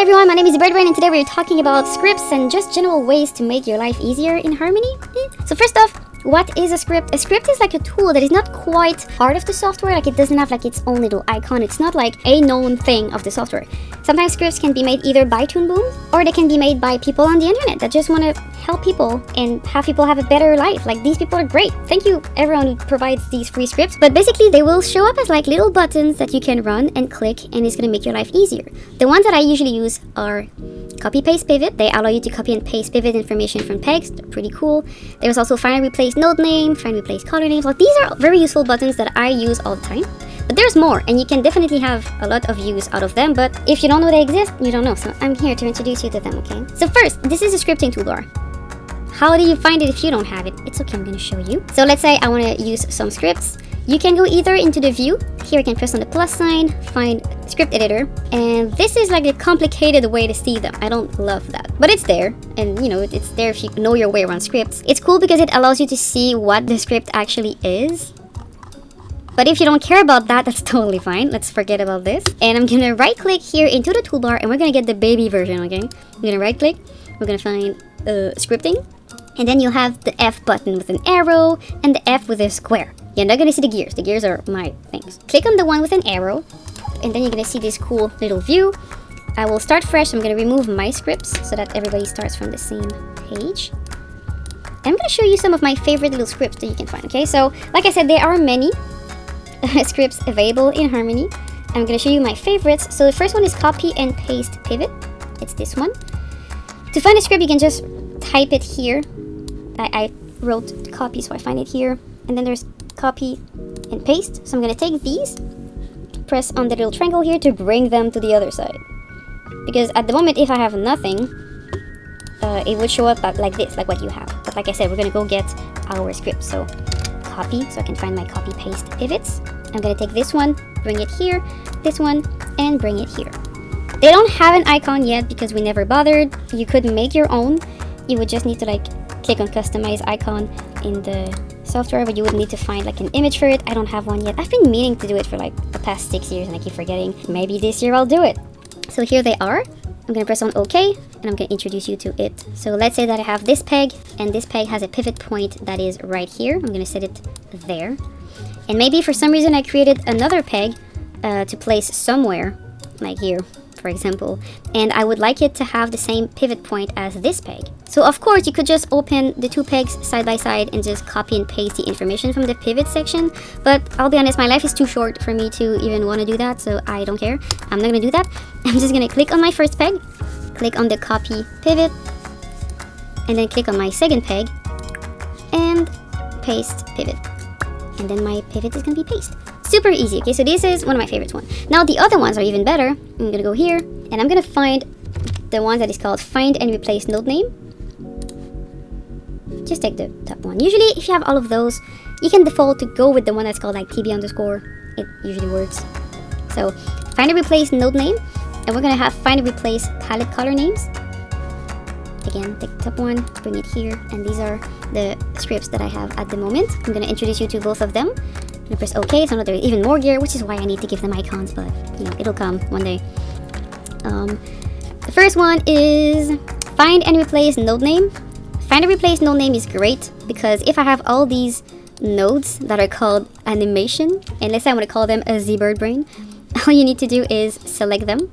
everyone, my name is ZeBirdBrain and today we're talking about scripts and just general ways to make your life easier in Harmony. So first off, what is a script? A script is like a tool that is not quite part of the software, like it doesn't have like its own little icon. It's not like a known thing of the software. Sometimes scripts can be made either by Toon Boom or they can be made by people on the internet that just want to help people and have people have a better life. Like these people are great. Thank you everyone who provides these free scripts. But basically they will show up as like little buttons that you can run and click and it's going to make your life easier. The ones that I usually use are copy paste pivot. They allow you to copy and paste pivot information from text. They're pretty cool. There's also find and replace node name, find and replace color names. Like these are very useful buttons that I use all the time. But there's more, and you can definitely have a lot of use out of them, but if you don't know they exist, you don't know. So I'm here to introduce you to them, okay? So first, this is a scripting toolbar. How do you find it if you don't have it? It's okay, I'm gonna show you. So let's say I wanna use some scripts. You can go either into the view. Here I can press on the plus sign, find script editor, and this is like a complicated way to see them. I don't love that, but it's there, and you know, it's there if you know your way around scripts. It's cool because it allows you to see what the script actually is. But if you don't care about that, that's totally fine. Let's forget about this. And I'm gonna right click here into the toolbar and we're gonna get the baby version, okay? I'm gonna right click, we're gonna find scripting, and then you'll have the F button with an arrow and the F with a square. You're not gonna see the gears. The gears are my things. Click on the one with an arrow, and then you're gonna see this cool little view. I will start fresh. I'm gonna remove my scripts so that everybody starts from the same page. And I'm gonna show you some of my favorite little scripts that you can find, okay? So, like I said, there are many scripts available in Harmony. I'm gonna show you my favorites. So the first one is copy and paste pivot. It's this one. To find a script, you can just type it here. I wrote copy, so I find it here. And then there's copy and paste. So I'm gonna take these, press on the little triangle here to bring them to the other side. Because at the moment, if I have nothing, it would show up like this, like what you have. But like I said, we're gonna go get our script. So copy, so I can find my copy paste pivots. I'm gonna take this one, bring it here, this one, and bring it here. They don't have an icon yet because we never bothered. You could make your own. You would just need to like click on customize icon in the software, but you would need to find like an image for it. I don't have one yet. I've been meaning to do it for like the past 6 years and I keep forgetting. Maybe this year I'll do it. So here they are. I'm gonna press on OK and I'm gonna introduce you to it. So let's say that I have this peg and this peg has a pivot point that is right here. I'm gonna set it there. And maybe for some reason I created another peg to place somewhere, like here, for example. And I would like it to have the same pivot point as this peg. So of course you could just open the two pegs side by side and just copy and paste the information from the pivot section. But I'll be honest, my life is too short for me to even want to do that, so I don't care. I'm not gonna do that. I'm just gonna click on my first peg, click on the copy pivot, and then click on my second peg and paste pivot. And then my pivot is gonna be paste. Super easy, okay? So this is one of my favorites one. Now the other ones are even better. I'm gonna go here and I'm gonna find the one that is called find and replace node name. Just take the top one. Usually if you have all of those, you can default to go with the one that's called like TB underscore. It usually works. So find and replace node name, and we're gonna have find and replace palette color names. Again, take the top one, bring it here, and these are the scripts that I have at the moment. I'm gonna introduce you to both of them. I'm gonna press OK, so now there's even more gear, which is why I need to give them icons, but you know, it'll come one day. The first one is find and replace node name. Find and replace node name is great because if I have all these nodes that are called animation, and let's say I want to call them a ZeBirdBrain, all you need to do is select them.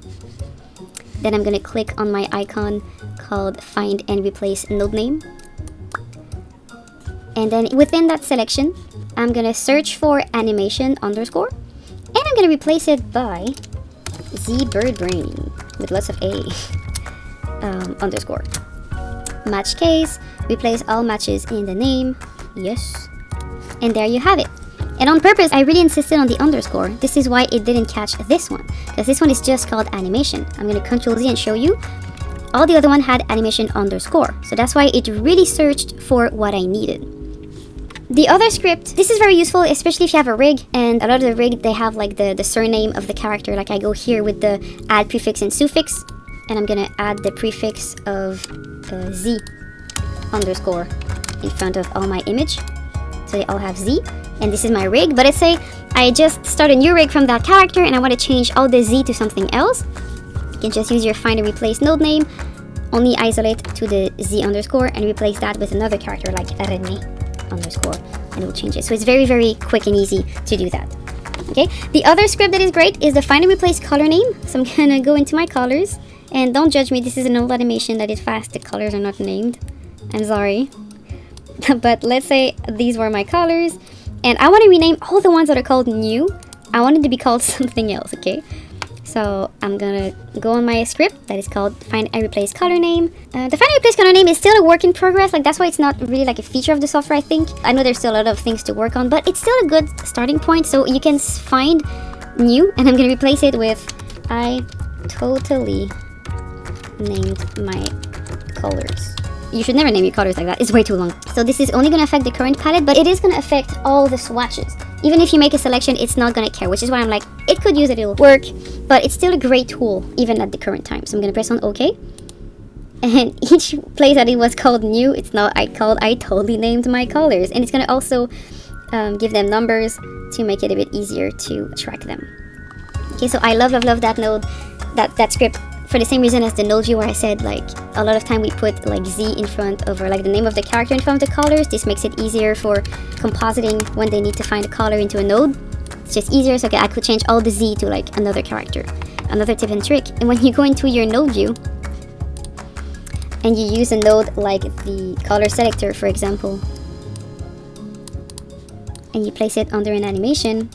Then I'm gonna click on my icon called find and replace node name. And then within that selection, I'm gonna search for animation underscore, and I'm gonna replace it by ZeBirdBrain with lots of A underscore. Match case, replace all matches in the name, yes. And there you have it. And on purpose, I really insisted on the underscore. This is why it didn't catch this one, because this one is just called animation. I'm gonna Control Z and show you. All the other one had animation underscore. So that's why it really searched for what I needed. The other script, this is very useful, especially if you have a rig, and a lot of the rig, they have like the surname of the character. Like I go here with the add prefix and suffix, and I'm gonna add the prefix of Z underscore in front of all my image. So they all have Z, and this is my rig. But let's say I just start a new rig from that character and I want to change all the Z to something else. You can just use your find and replace node name, only isolate to the Z underscore and replace that with another character like René underscore, and it will change it. So it's very, very quick and easy to do that. Okay, the other script that is great is the find and replace color name. So I'm gonna go into my colors, and don't judge me, this is an old animation that is fast, the colors are not named. I'm sorry. But let's say these were my colors, and I want to rename all the ones that are called new. I want it to be called something else, okay? So I'm gonna go on my script that is called find and replace color name. The find and replace color name is still a work in progress, like that's why it's not really like a feature of the software, I think. I know there's still a lot of things to work on, but it's still a good starting point. So you can find new, and I'm gonna replace it with I totally named my colors. You should never name your colors like that, it's way too long. So this is only gonna affect the current palette, but it is gonna affect all the swatches. Even if you make a selection, it's not gonna care, which is why I'm like, it could use it, it'll work, but it's still a great tool, even at the current time. So I'm gonna press on OK. And each place that it was called new, it's now I totally named my colors. And it's gonna also give them numbers to make it a bit easier to track them. Okay, so I love that node, that script, for the same reason as the node view, where I said like a lot of time we put like Z in front of, or like the name of the character in front of the colors. This makes it easier for compositing when they need to find a color into a node. It's just easier, so I could change all the Z to like another character. Another tip and trick, and when you go into your node view and you use a node like the color selector, for example, and you place it under an animation,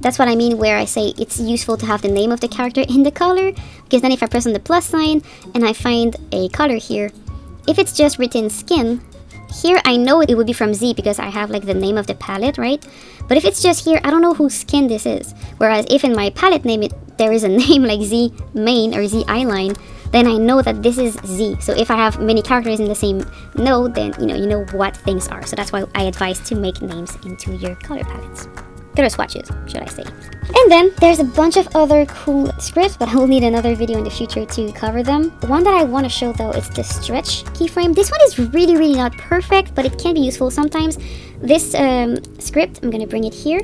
that's what I mean where I say it's useful to have the name of the character in the color, because then if I press on the plus sign and I find a color here, if it's just written skin, here I know it would be from Z because I have like the name of the palette, right? But if it's just here, I don't know whose skin this is. Whereas if in my palette name there is a name like Z main or Z eyeline, then I know that this is Z. So if I have many characters in the same node, then you know what things are. So that's why I advise to make names into your color palettes. Color swatches, should I say. And then there's a bunch of other cool scripts, but I will need another video in the future to cover them. The one that I want to show though is the stretch keyframe. This one is really not perfect, but it can be useful sometimes. This script, I'm going to bring it here.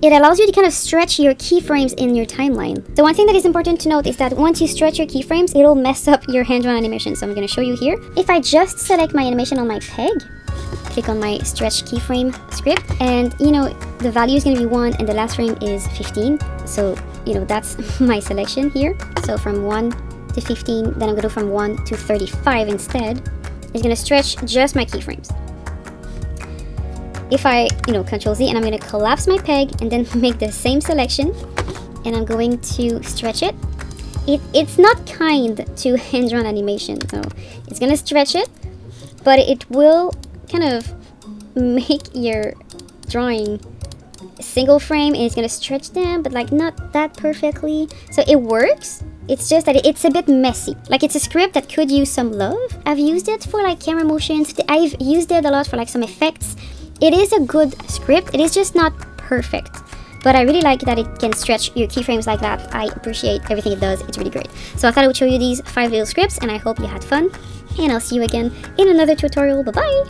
It allows you to kind of stretch your keyframes in your timeline. The one thing that is important to note is that once you stretch your keyframes, it'll mess up your hand-drawn animation. So I'm going to show you here. If I just select my animation on my peg, click on my stretch keyframe script, and the value is going to be 1 and the last frame is 15. So that's my selection here. So from 1 to 15, then I'm going to go from 1 to 35 instead. It's going to stretch just my keyframes. If I Control Z, and I'm going to collapse my peg and then make the same selection, and I'm going to stretch it. It's not kind to hand-drawn animation, so it's going to stretch it, but it will kind of make your drawing single frame, and it's gonna stretch them, but like not that perfectly. So it works, it's just that it's a bit messy. Like it's a script that could use some love. I've used it for like camera motions, I've used it a lot for like some effects. It is a good script, it is just not perfect, but I really like that it can stretch your keyframes like that. I appreciate everything it does, it's really great. So I thought I would show you these 5 little scripts, and I hope you had fun, and I'll see you again in another tutorial. Bye bye.